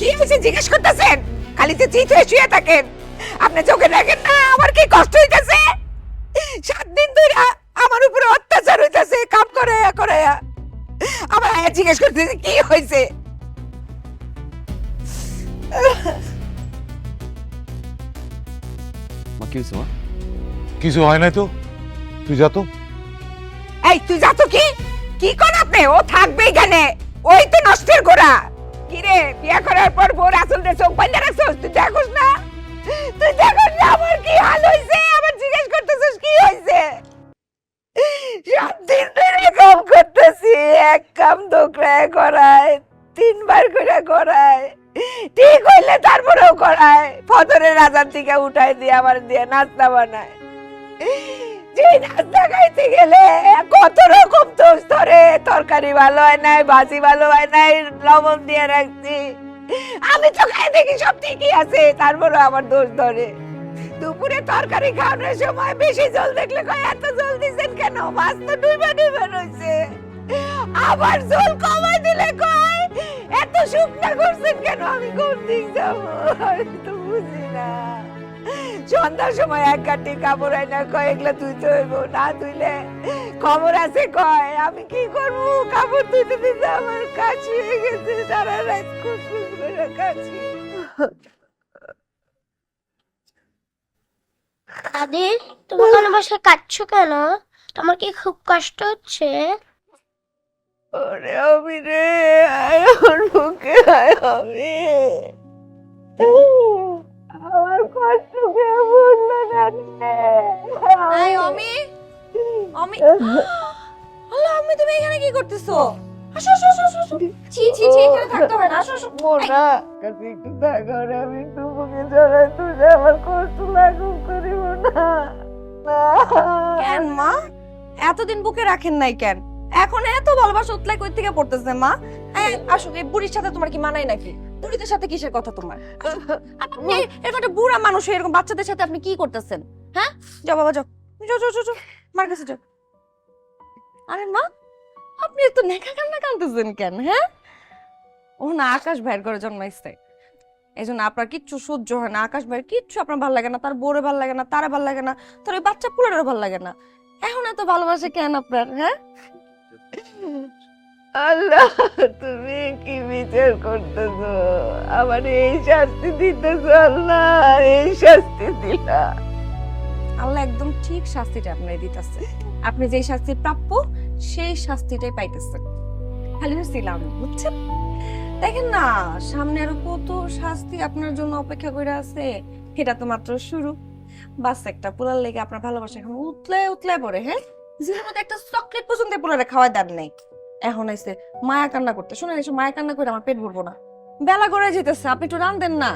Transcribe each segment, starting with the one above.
কি হয়েছে জিজ্ঞেস করতেছেন? খালি যে চিত হয়ে শুয়ে থাকেন, আপনি চোখে দেখেন না আমার কি কষ্ট হইতেছে? 7 দিন ধরে আমার উপরে অত্যাচার হইতেছে, কাম করে করে আমার আয়া জিজ্ঞেস করতেছে কি হয়েছে। মা কি হয়েছে মা? কিছু হয় নাই তো, তুই যা তো। এই তুই যা তো কি কি কোন আপনি? ও থাকবে এখানে, ওই তো নষ্টের গোড়া। কি রে, বিয়া করার পর বউর আসল রে চোখ বাইন্ধা রাখছস? তুই দেখোস না? তুই দেখোস না আমার কি হাল হইছে? আমার জিজ্ঞেস করতেছিস কি হইছে? 7 দিন ধরে কাম করতেছি, এক কাম দোকরায় করায়, 3 বার করে করায়, ঠিক হইলে তারপরেও করায়, ফজরের আজান থেকে উঠাই দিয়ে আমার দিয়ে নাস্তা বানায়। যে নাস্তা খাইতে গেলে কত রকম দোষ ধরে, তরকারি ভালো হয় নাই, ভাজি ভালো হয় নাই, লবণ দিয়ে রাখছি। আমি তো খাই দেখি সব ঠিকই আছে, তারপরে আমার দোষ ধরে। দুপুরে তরকারি খাওয়ানোর সময় বেশি জল দেখলে কয় এত জল দিছেন কেন, মাছ তো ডুবে ডুবে রয়েছে। আবার জল কমাই দিলে কয় এত শুকনা করছেন কেন, আমি কোন দিক যাবো আমি তো বুঝি না। সন্ধ্যার সময় এক গাঁটি কাপড় আইনা কয় এগুলা ধুইতে হইব, না ধুইলে খবর আছে কয়। আমি কি করবো, কাপড় ধুইতে দিতে আমার কাছি হয়ে গেছে, সারা রাত কুসকুস করে কাছি। দাদি, তুমি ওখানে বসে কাঁদছো কেন? তোমার কি খুব কষ্ট হচ্ছে? ওরে আমি রে, আয় আমার বুকে আয় আমি। আমার কষ্ট কে বুঝলো না রে। এই অমি, অমি, আল্লাহ অমি, তুমি এখানে কি করতেছো? আসো আসো আসো আসো, আসো। ছি ছি ছি, এখানে থাকতে হবে না, আসো আসো। মোনা কাছে একটু থাকো, আমি একটু বুকে জড়াই তুলে আমার কষ্ট লাগুক করিব না। কেন মা, এতদিন বুকে রাখেন নাই কেন? এখন এত ভালোবাসা উতলাই কই থেকে পড়তেছে মা? আসো, এই বুড়ির সাথে তোমার কি মানায় নাকি? বুড়িদের সাথে কিসের কথা তোমার? আপনি এরকম একটা বুড়া মানুষ হয়ে এরকম বাচ্চাদের সাথে আপনি কি করতেছেন? হ্যাঁ, যাও বাবা যাও, যাও যাও যাও যাও, মার কাছে যাও। আরে মা, আপনি এত নেকা কান্না কাঁদতেছেন কেন? হ্যাঁ, ও না আকাশ ভাইয়ের ঘরে জন্মাইছে, এই জন্য আপনার কিচ্ছু সহ্য হয় না। আকাশ ভাইয়ের কিচ্ছু আপনার ভালো লাগে না, তার বোরে ভালো লাগে না, তারা ভালো লাগে না, তার ওই বাচ্চা পুলারেরও ভালো লাগে না। এখন এত ভালোবাসে কেন আপনার? হ্যাঁ, আল্লাহ, তুমি কি বিচার করতেছো? আমার এই শাস্তি দিতেছো আল্লাহ, এই শাস্তি দিলা। আল্লাহ একদম ঠিক শাস্তিটা আপনার দিতেছে। আপনি যেই শাস্তি প্রাপ্য সেই শাস্তিটাই পাইতেছেন। খালি ছিলাম, বুঝছেন? দেখেন না, সামনে আরো কত শাস্তি আপনার জন্য অপেক্ষা করে আছে। এটা তো মাত্র শুরু। বাস একটা পোলার লেগে আপনার ভালোবাসা এখন উতলে উতলে পড়ে। হ্যাঁ, জীবনের মধ্যে একটা চকলেট পর্যন্ত পোলারে খাওয়াই দেন নাই, এখন আইসে মায়া কান্না করতে। শুনে এসে মায়া কান্না করে আমার পেট ভরবো না। বেলা গড়ে যেতেছে, আপনি একটু রান দেন না।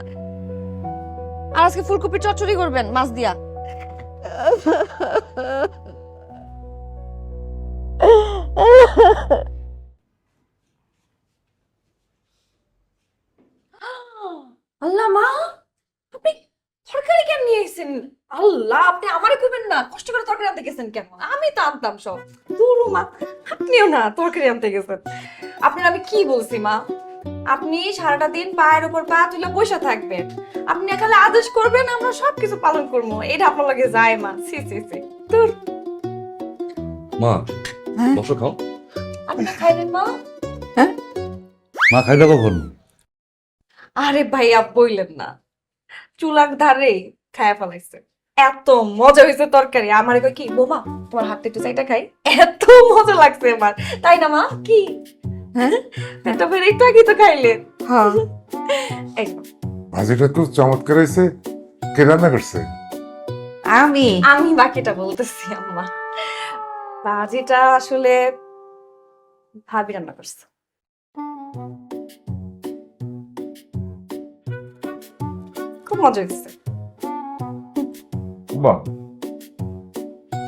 আর আজকে ফুলকপি চচ্চড়ি করবেন মাছ দিয়া। আল্লাহ মা, আপনি তরকারি কেন নিয়ে এসেছেন? আল্লাহ, আপনি আমারে কইবেন না কষ্ট করে তরকারি আনতে গেছেন কেন? আমি তো আনতাম সব। দূরু মা, আপনিও না তরকারি আনতে গেছেন। আপনার আমি কি বলছি মা? আপনি সারাটা দিন পায়ের উপর পা তুলে বসে থাকবেন, আপনি একালে আদেশ করবেন, আমরা সবকিছু পালন করবো। এটা আপনার লগে যায় মা? সি সি সি, দূর। মা বসো, খাও। আপনি খাইবেন মা? মা খাইলে কখন? আরে ভাইয়া বইলেন না, চুলার ধারে খায়া ফেলাইছে। এত মজা হয়েছে তরকারি। আমার কই কি বোমা, তোমার হাতে একটু চাইটা খাই, এত মজা লাগছে আমার। তাই না মা? কি হ্যাঁ, এটা ফের একটু আগে তো খাইলেন। হ্যাঁ, এই নাও। ভাজিটা খুব চমৎকার হয়েছে। কে রান্না করছে? আমি আমি বাকিটা বলতেছি আম্মা। ভাজিটা আসলে ভাবি রান্না করছে। খুব মজা হয়েছে। বাহ,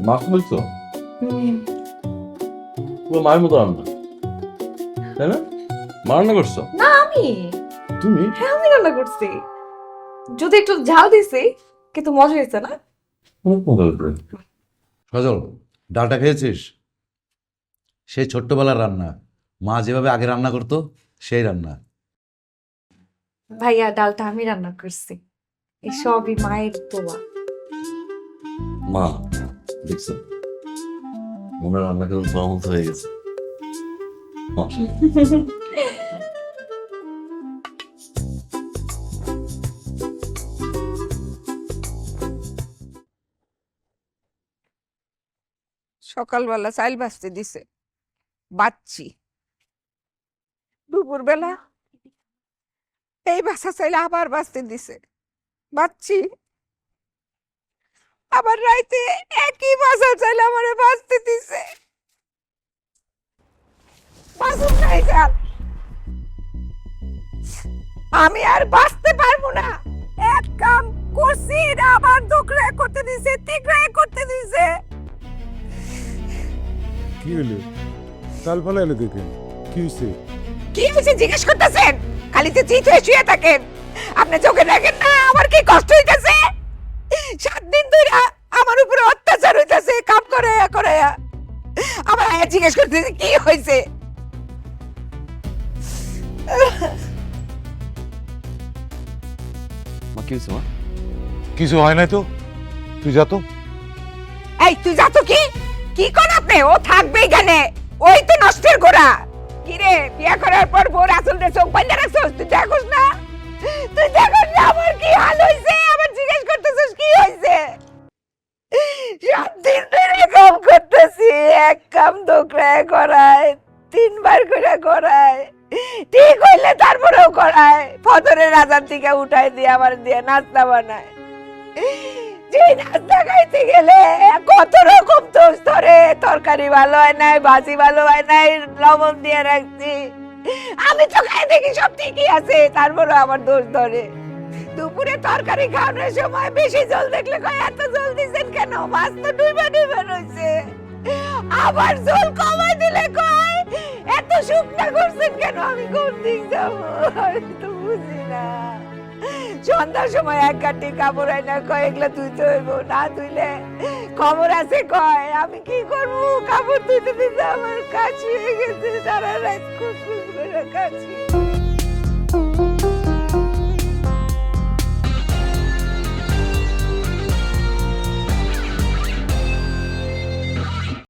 মাছ বলছো? পুরো মায়ের মতো রান্না, তাই না? মা রান্না করছো? না আমি, তুমি? হ্যাঁ আমি রান্না করছি, যদি একটু ঝাল দিছি, কিন্তু মজা হয়েছে না? সজল, ডালটা খেয়েছিস? সেই ছোট্টবেলার রান্না, মা যেভাবে আগে রান্না করতো সেই রান্না। ভাইয়া ডালটা আমি রান্না করছি, এই সবই মায়ের দোয়া। মা দেখছো মনে রান্না করে বরামত হয়ে গেছে। মা, সকালবেলা চাইল বাঁচতে দিছে, বাচ্চি। দুপুরবেলা এই বাসা চাইলে আবার বাঁচতে দিছে, বাচ্চি। আবার রাইতে একই বাসা চাইলে আমারে বাঁচতে দিছে। বাঁচুন নাই যান, আমি আর বাঁচতে পারবো না। এক কাম করছি, এটা আবার দুকড়ে করতে দিছে, তিকড়ে করতে দিছে। কি হলো? তাল ফালাইলে দেখেন কি হয়েছে? কি হয়েছে জিজ্ঞেস করতেছেন? খালি তো চিত হয়ে শুয়ে থাকেন। আপনি চোখে দেখেন না আমার কি কষ্ট হইতেছে? 7 দিন ধরে আমার উপরে অত্যাচার হইতেছে, কাম করে করে। আমার আয়া জিজ্ঞেস করতেছে কি হয়েছে। মা কি হয়েছে মা? কিছু হয় নাই তো, তুই যা তো। এই তুই যা তো কি কি কর আপনি? ও থাকবে এখানে, ওই তো নষ্টের গোড়া। কি রে, বিয়া করার পর বউর আসল রে চোখ বাইন্দা রাখছস? তুই দেখোস না? তুই দেখোস না আমার কি হাল হইছে? আবার জিজ্ঞেস করতেছিস কি হইছে? 7 দিন ধরে কাম করতেছি, এক কাম দোকরায় করায়, 3 বার করে করায়। ঠিক হইলে তারপরেও করায়। ফজরের আজান থেকে উঠাই দিয়ে আমার দিয়ে নাস্তা বানায়। যে নাস্তা খাইতে গেলে কত রকম দোষ ধরে, তরকারি ভালো হয় নাই, ভাজি ভালো হয় নাই, লবণ দিয়ে রাখছি। আমি তো খাই দেখি সব ঠিকই আছে, তারপরে আমার দোষ ধরে। দুপুরে তরকারি খাওয়ানোর সময় বেশি জল দেখলে কয় এত জল দিছেন কেন? মাছ তো ডুবে ডুবে রয়েছে। আবার জল কমাই দিলে কয় এত শুকনা করছেন কেন? আমি কোন দিক যাবো আমি তো বুঝি না। সন্ধ্যার সময় 1 গাঁটি কাপড় আইনা কয় এগুলা ধুইতে হইব, না ধুইলে খবর আছে কয়। আমি কি করবো? কাপড় ধুইতে দিতে আমার কাছে হয়ে গেছে, সারা রাত খুশ খুশ করে কাছে।